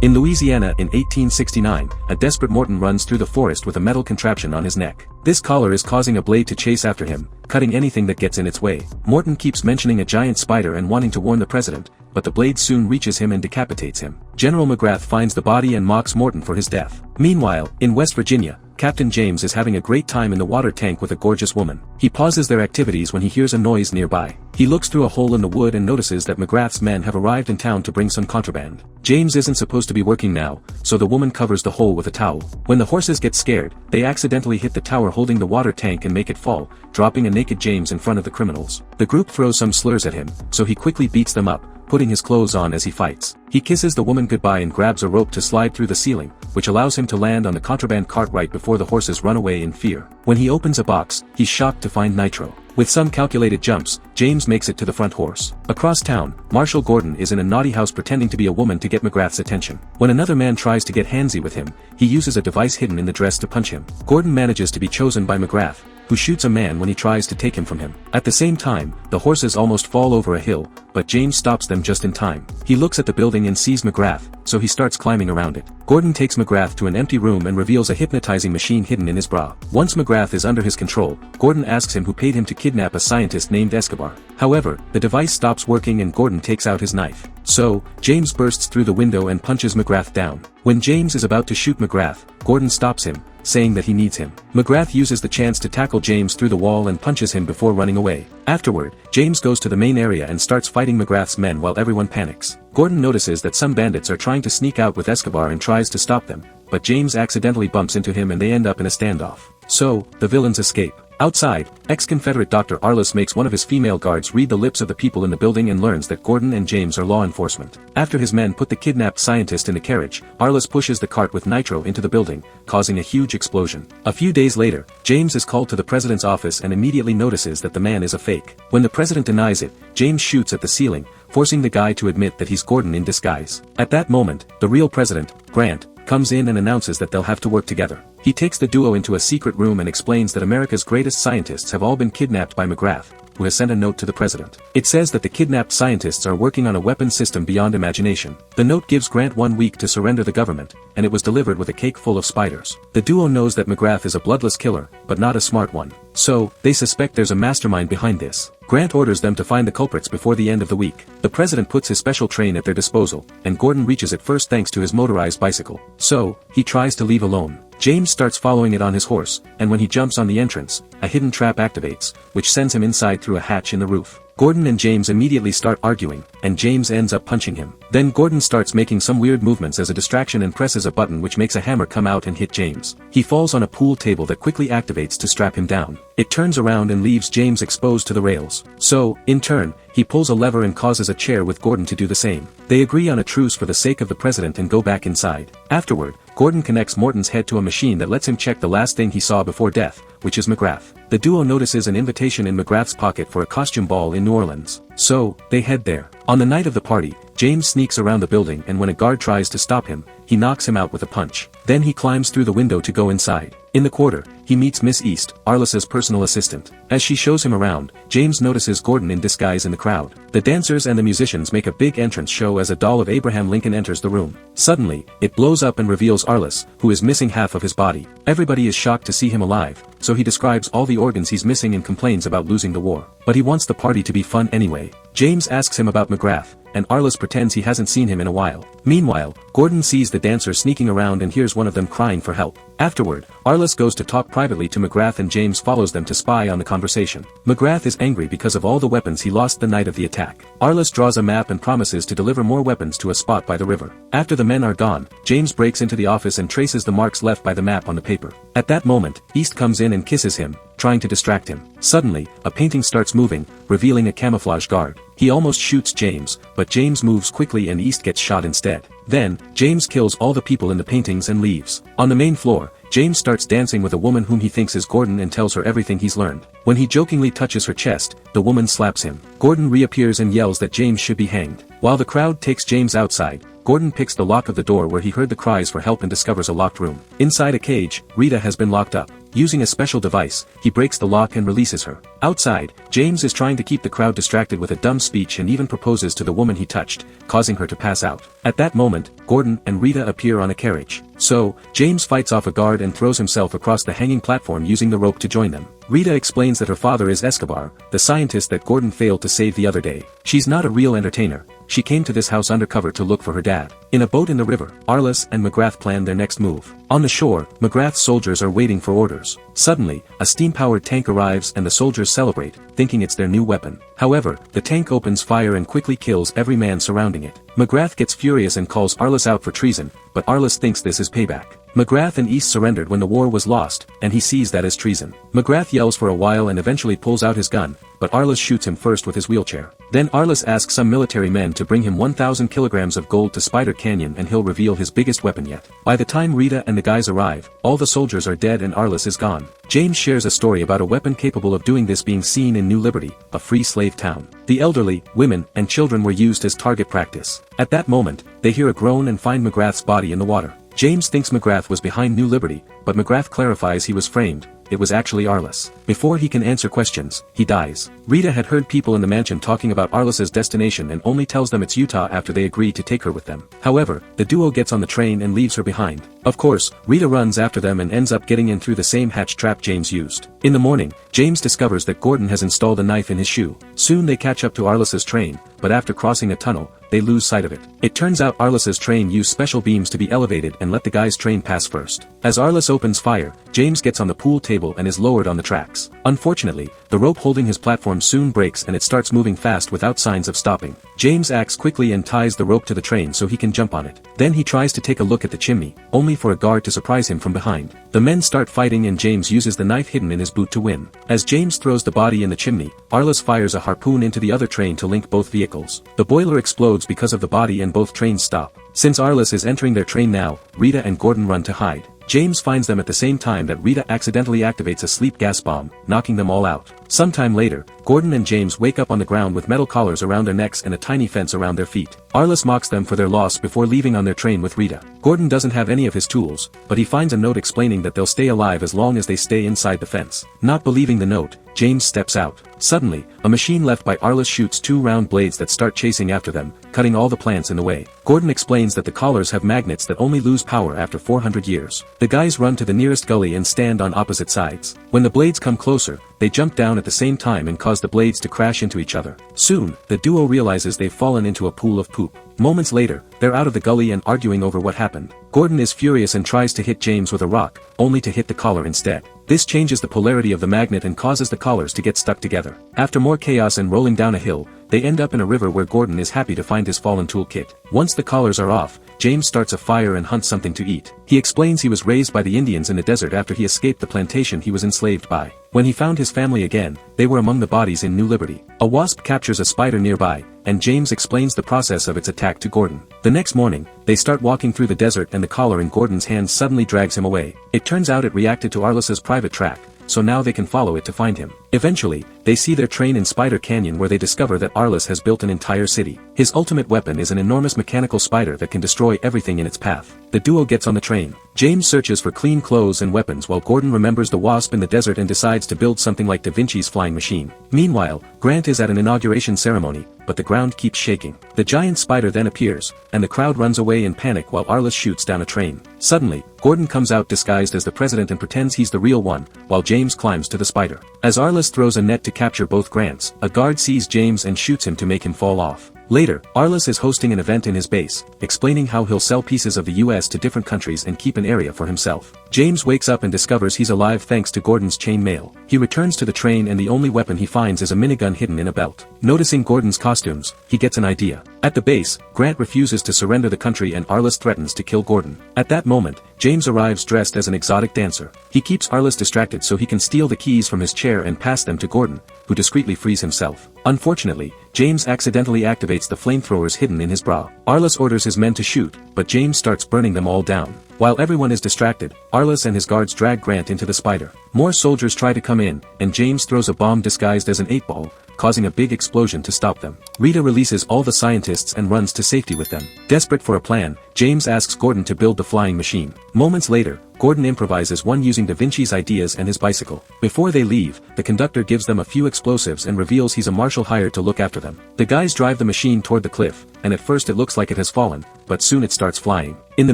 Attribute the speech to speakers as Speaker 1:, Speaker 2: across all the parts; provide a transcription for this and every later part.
Speaker 1: In Louisiana in 1869, a desperate Morton runs through the forest with a metal contraption on his neck. This collar is causing a blade to chase after him, cutting anything that gets in its way. Morton keeps mentioning a giant spider and wanting to warn the president, but the blade soon reaches him and decapitates him. General McGrath finds the body and mocks Morton for his death. Meanwhile, in West Virginia, Captain James is having a great time in the water tank with a gorgeous woman. He pauses their activities when he hears a noise nearby. He looks through a hole in the wood and notices that McGrath's men have arrived in town to bring some contraband. James isn't supposed to be working now, so the woman covers the hole with a towel. When the horses get scared, they accidentally hit the tower holding the water tank and make it fall, dropping a naked James in front of the criminals. The group throws some slurs at him, so he quickly beats them up, putting his clothes on as he fights. He kisses the woman goodbye and grabs a rope to slide through the ceiling, which allows him to land on the contraband cart right before the horses run away in fear. When he opens a box, he's shocked to find nitro. With some calculated jumps, James makes it to the front horse. Across town, Marshal Gordon is in a naughty house pretending to be a woman to get McGrath's attention. When another man tries to get handsy with him, he uses a device hidden in the dress to punch him. Gordon manages to be chosen by McGrath, who shoots a man when he tries to take him from him. At the same time, the horses almost fall over a hill, but James stops them just in time. He looks at the building and sees McGrath, so he starts climbing around it. Gordon takes McGrath to an empty room and reveals a hypnotizing machine hidden in his bra. Once McGrath is under his control, Gordon asks him who paid him to kidnap a scientist named Escobar. However, the device stops working and Gordon takes out his knife. So, James bursts through the window and punches McGrath down. When James is about to shoot McGrath, Gordon stops him, saying that he needs him. McGrath uses the chance to tackle James through the wall and punches him before running away. Afterward, James goes to the main area and starts fighting McGrath's men while everyone panics. Gordon notices that some bandits are trying to sneak out with Escobar and tries to stop them, but James accidentally bumps into him and they end up in a standoff. So, the villains escape. Outside, ex-Confederate Dr. Arliss makes one of his female guards read the lips of the people in the building and learns that Gordon and James are law enforcement. After his men put the kidnapped scientist in a carriage, Arliss pushes the cart with nitro into the building, causing a huge explosion. A few days later, James is called to the president's office and immediately notices that the man is a fake. When the president denies it, James shoots at the ceiling, forcing the guy to admit that he's Gordon in disguise. At that moment, the real president, Grant, comes in and announces that they'll have to work together. He takes the duo into a secret room and explains that America's greatest scientists have all been kidnapped by McGrath, who has sent a note to the president. It says that the kidnapped scientists are working on a weapon system beyond imagination. The note gives Grant 1 week to surrender the government, and it was delivered with a cake full of spiders. The duo knows that McGrath is a bloodless killer, but not a smart one. So, they suspect there's a mastermind behind this. Grant orders them to find the culprits before the end of the week. The president puts his special train at their disposal, and Gordon reaches it first thanks to his motorized bicycle. So, he tries to leave alone. James starts following it on his horse, and when he jumps on the entrance, a hidden trap activates, which sends him inside through a hatch in the roof. Gordon and James immediately start arguing, and James ends up punching him. Then Gordon starts making some weird movements as a distraction and presses a button which makes a hammer come out and hit James. He falls on a pool table that quickly activates to strap him down. It turns around and leaves James exposed to the rails. So, in turn, he pulls a lever and causes a chair with Gordon to do the same. They agree on a truce for the sake of the president and go back inside. Afterward, Gordon connects Morton's head to a machine that lets him check the last thing he saw before death, which is McGrath. The duo notices an invitation in McGrath's pocket for a costume ball in New Orleans. So, they head there. On the night of the party, James sneaks around the building and when a guard tries to stop him, he knocks him out with a punch. Then he climbs through the window to go inside. In the quarter, he meets Miss East, Arliss's personal assistant. As she shows him around, James notices Gordon in disguise in the crowd. The dancers and the musicians make a big entrance show as a doll of Abraham Lincoln enters the room. Suddenly, it blows up and reveals Arliss, who is missing half of his body. Everybody is shocked to see him alive, so he describes all the organs he's missing and complains about losing the war. But he wants the party to be fun anyway. James asks him about McGrath, and Arliss pretends he hasn't seen him in a while. Meanwhile, Gordon sees the dancers sneaking around and hears one of them crying for help. Afterward, Arliss goes to talk privately to McGrath and James follows them to spy on the conversation. McGrath is angry because of all the weapons he lost the night of the attack. Arliss draws a map and promises to deliver more weapons to a spot by the river. After the men are gone, James breaks into the office and traces the marks left by the map on the paper. At that moment, East comes in and kisses him, trying to distract him. Suddenly, a painting starts moving, revealing a camouflage guard. He almost shoots James, but James moves quickly and East gets shot instead. Then, James kills all the people in the paintings and leaves. On the main floor, James starts dancing with a woman whom he thinks is Gordon and tells her everything he's learned. When he jokingly touches her chest, the woman slaps him. Gordon reappears and yells that James should be hanged. While the crowd takes James outside, Gordon picks the lock of the door where he heard the cries for help and discovers a locked room. Inside a cage, Rita has been locked up. Using a special device, he breaks the lock and releases her. Outside, James is trying to keep the crowd distracted with a dumb speech and even proposes to the woman he touched, causing her to pass out. At that moment, Gordon and Rita appear on a carriage. So, James fights off a guard and throws himself across the hanging platform using the rope to join them. Rita explains that her father is Escobar, the scientist that Gordon failed to save the other day. She's not a real entertainer. She came to this house undercover to look for her dad. In a boat in the river, Arliss and McGrath plan their next move. On the shore, McGrath's soldiers are waiting for orders. Suddenly, a steam-powered tank arrives and the soldiers celebrate, thinking it's their new weapon. However, the tank opens fire and quickly kills every man surrounding it. McGrath gets furious and calls Arliss out for treason, but Arliss thinks this is payback. McGrath and East surrendered when the war was lost, and he sees that as treason. McGrath yells for a while and eventually pulls out his gun, but Arliss shoots him first with his wheelchair. Then Arliss asks some military men to bring him 1,000 kilograms of gold to Spider Canyon and he'll reveal his biggest weapon yet. By the time Rita and the guys arrive, all the soldiers are dead and Arliss is gone. James shares a story about a weapon capable of doing this being seen in New Liberty, a free slave town. The elderly, women, and children were used as target practice. At that moment, they hear a groan and find McGrath's body in the water. James thinks McGrath was behind New Liberty, but McGrath clarifies he was framed. It was actually Arliss. Before he can answer questions, he dies. Rita had heard people in the mansion talking about Arliss's destination and only tells them it's Utah after they agree to take her with them. However, the duo gets on the train and leaves her behind. Of course, Rita runs after them and ends up getting in through the same hatch trap James used. In the morning, James discovers that Gordon has installed a knife in his shoe. Soon they catch up to Arliss's train, but after crossing a tunnel, they lose sight of it. It turns out Arliss's train used special beams to be elevated and let the guy's train pass first. As Arliss opens fire, James gets on the pool table and is lowered on the tracks. Unfortunately, the rope holding his platform soon breaks and it starts moving fast without signs of stopping. James acts quickly and ties the rope to the train so he can jump on it. Then he tries to take a look at the chimney, only for a guard to surprise him from behind. The men start fighting and James uses the knife hidden in his boot to win. As James throws the body in the chimney, Arliss fires a harpoon into the other train to link both vehicles. The boiler explodes because of the body and both trains stop. Since Arliss is entering their train now, Rita and Gordon run to hide. James finds them at the same time that Rita accidentally activates a sleep gas bomb, knocking them all out. Sometime later, Gordon and James wake up on the ground with metal collars around their necks and a tiny fence around their feet. Arliss mocks them for their loss before leaving on their train with Rita. Gordon doesn't have any of his tools, but he finds a note explaining that they'll stay alive as long as they stay inside the fence. Not believing the note, James steps out. Suddenly, a machine left by Arliss shoots two round blades that start chasing after them, cutting all the plants in the way. Gordon explains that the collars have magnets that only lose power after 400 years. The guys run to the nearest gully and stand on opposite sides. When the blades come closer, they jump down at the same time and cause the blades to crash into each other. Soon, the duo realizes they've fallen into a pool of poop. Moments later, they're out of the gully and arguing over what happened. Gordon is furious and tries to hit James with a rock, only to hit the collar instead. This changes the polarity of the magnet and causes the collars to get stuck together. After more chaos and rolling down a hill, they end up in a river where Gordon is happy to find his fallen toolkit. Once the collars are off, James starts a fire and hunts something to eat. He explains he was raised by the Indians in the desert after he escaped the plantation he was enslaved by. When he found his family again, they were among the bodies in New Liberty. A wasp captures a spider nearby, and James explains the process of its attack to Gordon. The next morning, they start walking through the desert and the collar in Gordon's hand suddenly drags him away. It turns out it reacted to Arliss's private track, so now they can follow it to find him. Eventually, they see their train in Spider Canyon where they discover that Arliss has built an entire city. His ultimate weapon is an enormous mechanical spider that can destroy everything in its path. The duo gets on the train. James searches for clean clothes and weapons while Gordon remembers the wasp in the desert and decides to build something like Da Vinci's flying machine. Meanwhile, Grant is at an inauguration ceremony, but the ground keeps shaking. The giant spider then appears, and the crowd runs away in panic while Arliss shoots down a train. Suddenly, Gordon comes out disguised as the president and pretends he's the real one, while James climbs to the spider. As Arliss throws a net to capture both Grants, a guard sees James and shoots him to make him fall off. Later, Arliss is hosting an event in his base, explaining how he'll sell pieces of the US to different countries and keep an area for himself. James wakes up and discovers he's alive thanks to Gordon's chain mail. He returns to the train and the only weapon he finds is a minigun hidden in a belt. Noticing Gordon's costumes, he gets an idea. At the base, Grant refuses to surrender the country and Arliss threatens to kill Gordon. At that moment, James arrives dressed as an exotic dancer. He keeps Arliss distracted so he can steal the keys from his chair and pass them to Gordon, who discreetly frees himself. Unfortunately, James accidentally activates the flamethrowers hidden in his bra. Arliss orders his men to shoot, but James starts burning them all down. While everyone is distracted, Arliss and his guards drag Grant into the spider. More soldiers try to come in, and James throws a bomb disguised as an 8-ball, causing a big explosion to stop them. Rita releases all the scientists and runs to safety with them. Desperate for a plan, James asks Gordon to build the flying machine. Moments later, Gordon improvises one using Da Vinci's ideas and his bicycle. Before they leave, the conductor gives them a few explosives and reveals he's a marshal hired to look after them. The guys drive the machine toward the cliff, and at first it looks like it has fallen, but soon it starts flying. In the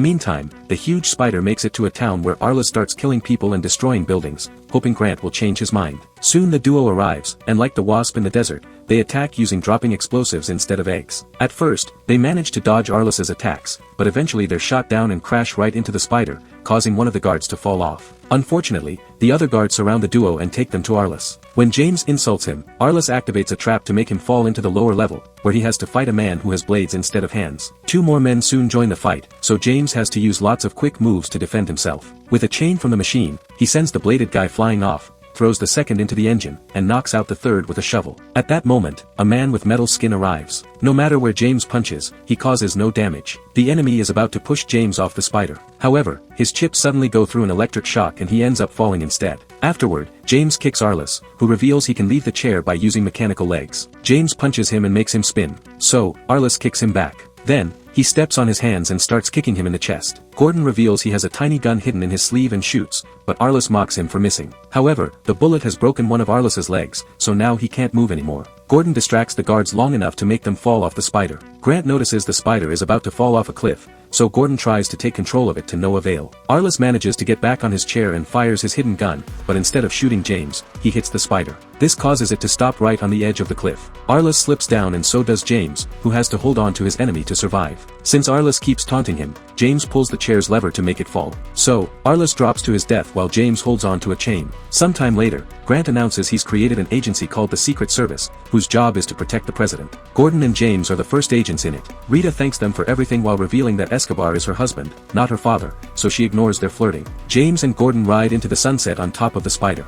Speaker 1: meantime, the huge spider makes it to a town where Arliss starts killing people and destroying buildings, hoping Grant will change his mind. Soon the duo arrives, and like the wasp in the desert, they attack using dropping explosives instead of eggs. At first, they manage to dodge Arliss's attacks, but eventually they're shot down and crash right into the spider, causing one of the guards to fall off. Unfortunately, the other guards surround the duo and take them to Arliss. When James insults him, Arliss activates a trap to make him fall into the lower level, where he has to fight a man who has blades instead of hands. Two more men soon join the fight, so James has to use lots of quick moves to defend himself. With a chain from the machine, he sends the bladed guy flying off, throws the second into the engine, and knocks out the third with a shovel. At that moment, a man with metal skin arrives. No matter where James punches, he causes no damage. The enemy is about to push James off the spider. However, his chips suddenly go through an electric shock and he ends up falling instead. Afterward, James kicks Arliss, who reveals he can leave the chair by using mechanical legs. James punches him and makes him spin. So, Arliss kicks him back. Then, he steps on his hands and starts kicking him in the chest. Gordon reveals he has a tiny gun hidden in his sleeve and shoots, but Arliss mocks him for missing. However, the bullet has broken one of Arliss's legs, so now he can't move anymore. Gordon distracts the guards long enough to make them fall off the spider. Grant notices the spider is about to fall off a cliff, so Gordon tries to take control of it to no avail. Arliss manages to get back on his chair and fires his hidden gun, but instead of shooting James, he hits the spider. This causes it to stop right on the edge of the cliff. Arliss slips down and so does James, who has to hold on to his enemy to survive. Since Arliss keeps taunting him, James pulls the chair's lever to make it fall. So, Arliss drops to his death while James holds on to a chain. Sometime later, Grant announces he's created an agency called the Secret Service, whose job is to protect the president. Gordon and James are the first agents in it. Rita thanks them for everything while revealing that Escobar is her husband, not her father, so she ignores their flirting. James and Gordon ride into the sunset on top of the spider.